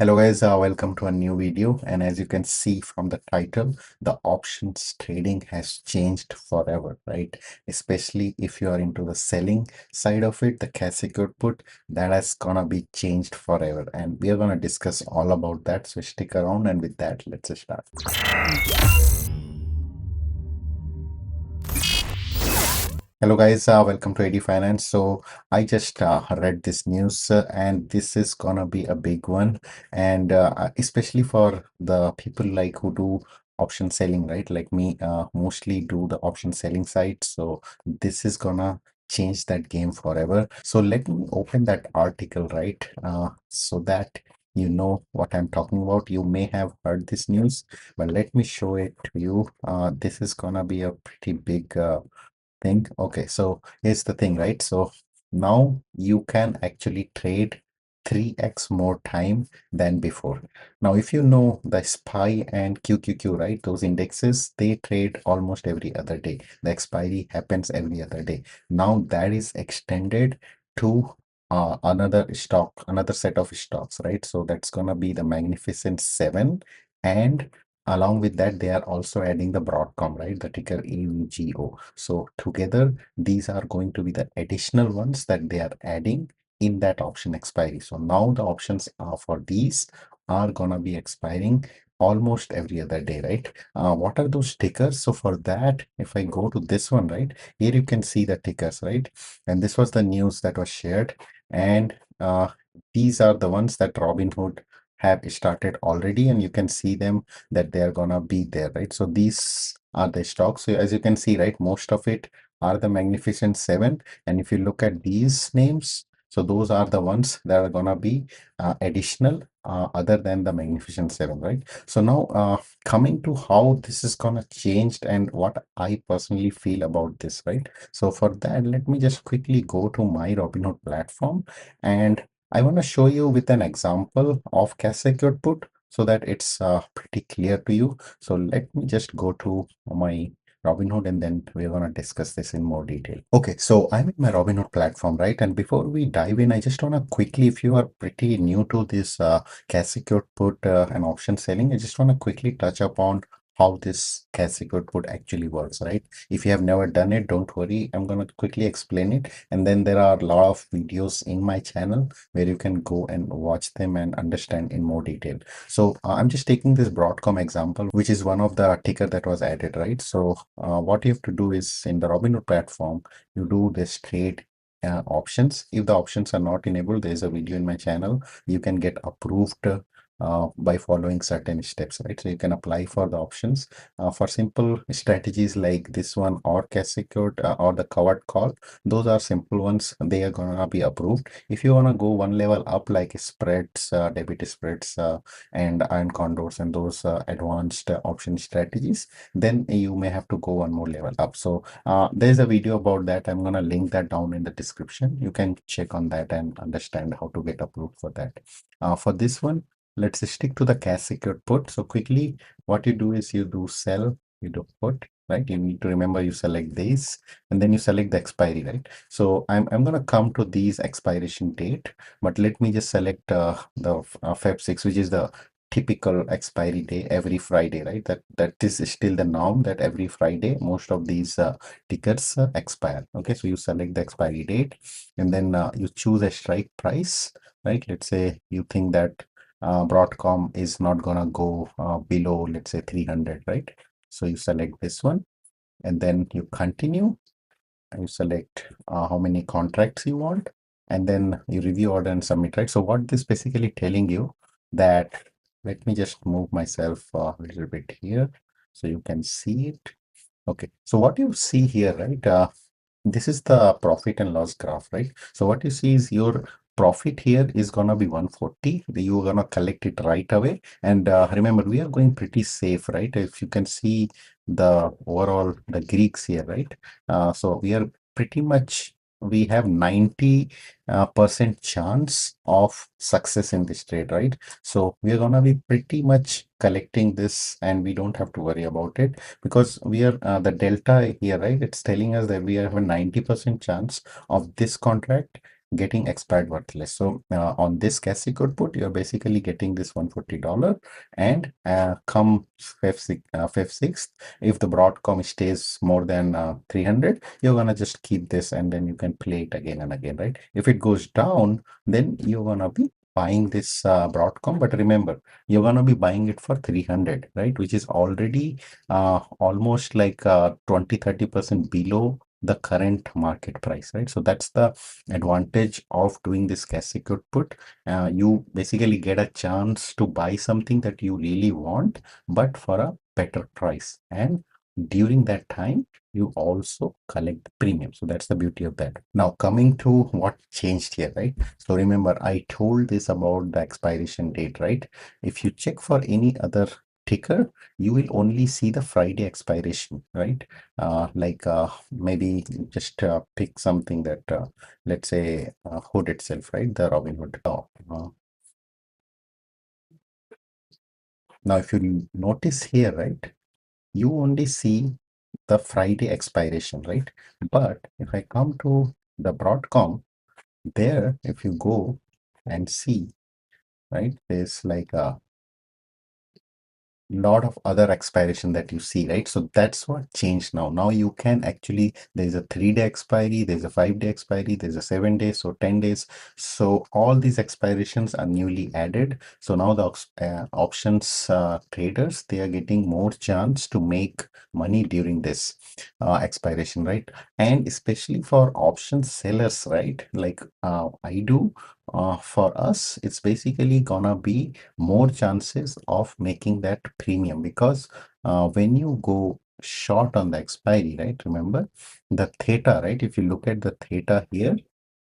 Hello guys, welcome to a new video. And as you can see from the title, the options trading has changed forever, right? Especially if you are into the selling side of it, the cash secured put, that has gonna be changed forever. And we are gonna discuss all about that. So stick around, and with that, let's start. Hello guys, welcome to AD Finance. So I just read this news and this is gonna be a big one, and especially for the people like who do option selling, right? Like me, mostly do the option selling side. So this is gonna change that game forever. So let me open that article, right? So that you know what I'm talking about. You may have heard this news, but let me show it to you. This is gonna be a pretty big thing. Okay, so here's the thing, right? So now you can actually trade 3x more time than before. Now, if you know the SPY and QQQ, right? Those indexes, they trade almost every other day. The expiry happens every other day. Now that is extended to another stock, another set of stocks, right? So that's gonna be the Magnificent Seven, and along with that, they are also adding the Broadcom, right? The ticker AVGO. So together, these are going to be the additional ones that they are adding in that option expiry. So now the options for these are gonna be expiring almost every other day, right? What are those tickers? So for that, if I go to this one, right, here you can see the tickers, right? And this was the news that was shared. And these are the ones that Robinhood have started already, and you can see them that they are gonna be there, right? So these are the stocks. So as you can see, right, most of it are the Magnificent Seven. And if you look at these names, so those are the ones that are gonna be additional other than the Magnificent Seven, right? So now coming to how this is gonna change and what I personally feel about this, right? So for that, let me just quickly go to my Robinhood platform, and I want to show you with an example of cash secured put so that it's pretty clear to you. So let me just go to my Robinhood, and then we're going to discuss this in more detail. Okay, so I'm in my Robinhood platform, right? And before we dive in, I just want to quickly, if you are pretty new to this cash secured put and option selling, I just want to quickly touch upon how this cash secured put actually works, right? If you have never done it, don't worry. I'm going to quickly explain it. And then there are a lot of videos in my channel where you can go and watch them and understand in more detail. So I'm just taking this Broadcom example, which is one of the ticker that was added, right? So what you have to do is in the Robinhood platform, you do this trade options. If the options are not enabled, there's a video in my channel. You can get approved by following certain steps, right? So you can apply for the options for simple strategies like this one or cash secured or the covered call. Those are simple ones. They are gonna be approved. If you wanna go one level up, like spreads, debit spreads, and iron condors and those advanced option strategies, then you may have to go one more level up. So there's a video about that. I'm gonna link that down in the description. You can check on that and understand how to get approved for that. For this one, let's stick to the cash secured put. So quickly, what you do is you do sell, you do put, right? You need to remember you select this, and then you select the expiry, right? So I'm gonna come to these expiration date, but let me just select the Feb 6, which is the typical expiry day every Friday, right? That is still the norm, that every Friday most of these tickets expire. Okay, so you select the expiry date, and then you choose a strike price, right? Let's say you think that Broadcom is not gonna go below, let's say 300, right? So you select this one, and then you continue, and you select how many contracts you want, and then you review order and submit, right? So what this basically telling you that, let me just move myself a little bit here so you can see it. Okay, so what you see here, right? This is the profit and loss graph, right? So what you see is your profit here is gonna be 140. You're gonna collect it right away. And remember, we are going pretty safe, right? If you can see the overall the Greeks here, right? So we are pretty much, we have 90% chance of success in this trade, right? So we are gonna be pretty much collecting this, and we don't have to worry about it, because we are the delta here, right? It's telling us that we have a 90% chance of this contract getting expired worthless. So on this cash secured put, you're basically getting this $140, and come Feb 6th, if the Broadcom stays more than 300, you're gonna just keep this and then you can play it again and again, right? If it goes down, then you're gonna be buying this Broadcom. But remember, you're gonna be buying it for 300, right? Which is already almost like 20-30% below the current market price, right? So that's the advantage of doing this cash secured put. You basically get a chance to buy something that you really want, but for a better price. And during that time, you also collect the premium. So that's the beauty of that. Now, coming to what changed here, right? So remember, I told this about the expiration date, right? If you check for any other ticker, you will only see the Friday expiration, right? Maybe just pick something that, let's say, Hood itself, right? The Robinhood. Now, if you notice here, right, you only see the Friday expiration, right? But if I come to the Broadcom, there, if you go and see, right, there's like a lot of other expiration that you see, right? So that's what changed now. Now you can actually, there's a 3-day expiry, there's a 5-day expiry, there's a 7 days, so 10 days. So all these expirations are newly added. So now the options traders, they are getting more chance to make money during this expiration, right? And especially for option sellers, right? Like I do, for us, it's basically gonna be more chances of making that premium, because when you go short on the expiry, right? Remember the theta, right? If you look at the theta here,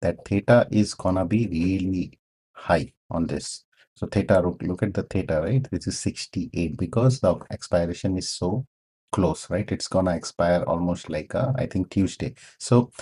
that theta is gonna be really high on this. So theta, look at the theta, right? This is 68 because the expiration is so close, right? It's gonna expire almost like I think Tuesday. So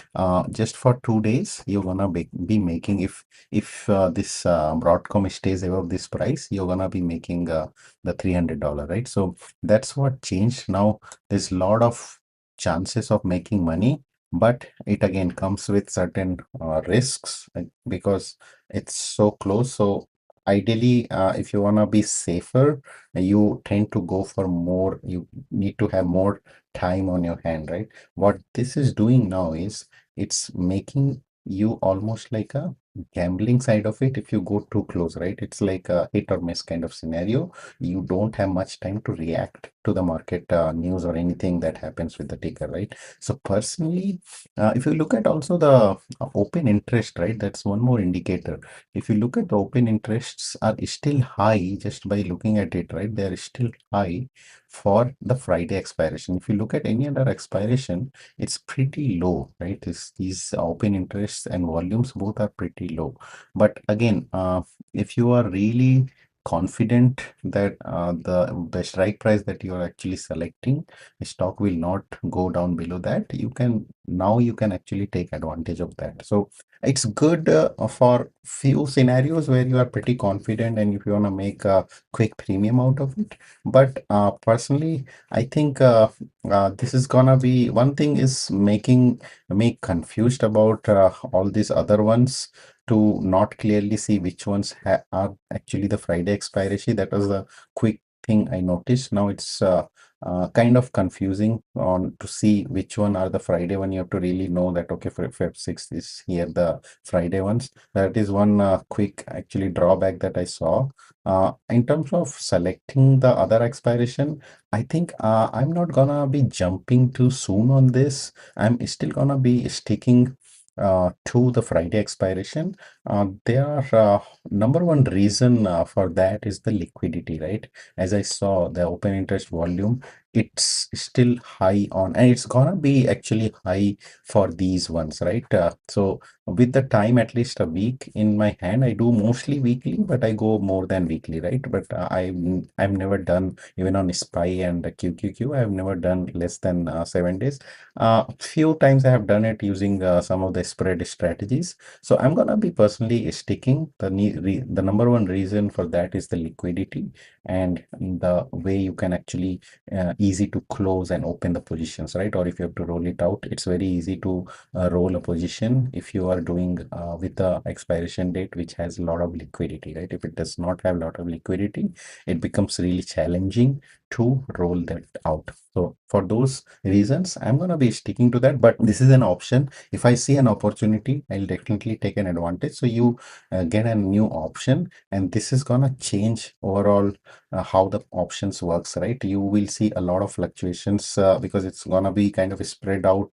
just for 2 days, you're gonna be making, if this Broadcom stays above this price, you're gonna be making the $300, right? So that's what changed. Now there's a lot of chances of making money, but it again comes with certain risks, because it's so close. So ideally, if you want to be safer, you tend to go for more, you need to have more time on your hand, right? What this is doing now is it's making you almost like a gambling side of it. If you go too close, right, it's like a hit or miss kind of scenario. You don't have much time to react to the market news or anything that happens with the ticker, right? So personally, if you look at also the open interest, right, that's one more indicator. If you look at the open interests are still high, just by looking at it, right, they are still high for the Friday expiration. If you look at any other expiration, it's pretty low, right? These open interests and volumes both are pretty low. But again, if you are really confident that the strike price that you are actually selecting, stock will not go down below that, you can actually take advantage of that. So it's good for few scenarios where you are pretty confident and if you want to make a quick premium out of it. But personally, I think this is gonna be one thing is making me confused about all these other ones, to not clearly see which ones are actually the Friday expiration. That was the quick thing I noticed. Now it's kind of confusing on to see which one are the Friday one. You have to really know that, okay, for Feb 6th is here the Friday ones. That is one quick actually drawback that I saw. In terms of selecting the other expiration, I think I'm not gonna be jumping too soon on this. I'm still gonna be sticking to the Friday expiration. There are number one reason for that is the liquidity, right? As I saw the open interest volume, it's still high on, and it's gonna be actually high for these ones, right? So with the time, at least a week in my hand, I do mostly weekly, but I go more than weekly, right? But I've never done, even on SPY and the QQQ, I've never done less than 7 days. Few times I have done it using some of the spread strategies. So I'm gonna be personally personally sticking. The number one reason for that is the liquidity and the way you can actually easy to close and open the positions, right? Or if you have to roll it out, it's very easy to roll a position if you are doing with the expiration date which has a lot of liquidity, right? If it does not have a lot of liquidity, it becomes really challenging to roll that out. So for those reasons, I'm going to be sticking to that, but this is an option. If I see an opportunity, I'll definitely take an advantage. So you get a new option, and this is going to change overall how the options works, right? You will see a lot of fluctuations because it's going to be kind of spread out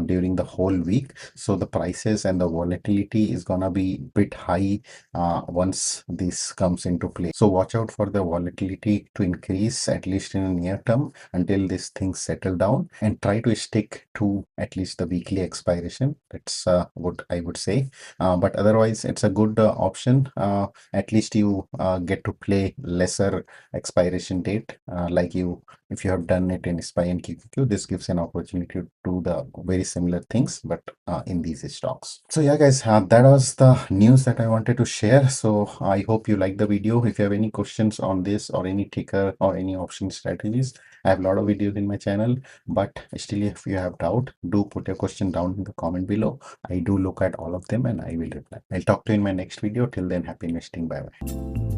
during the whole week. So the prices and the volatility is going to be bit high once this comes into play. So watch out for the volatility to increase at least in the near term until these things settle down, and try to stick to at least the weekly expiration. That's what I would say. But otherwise, it's a good option. At least you get to play lesser expiration date, like you if you have done it in SPY and QQQ. This gives an opportunity to do the very similar things, but in these stocks. So yeah, guys, that was the news that I wanted to share. So I hope you like the video. If you have any questions on this or any ticker or any option strategies, I have a lot of videos in my channel, but still if you have doubt, do put your question down in the comment below. I do look at all of them and I will reply. I'll talk to you in my next video. Till then, happy investing. Bye bye.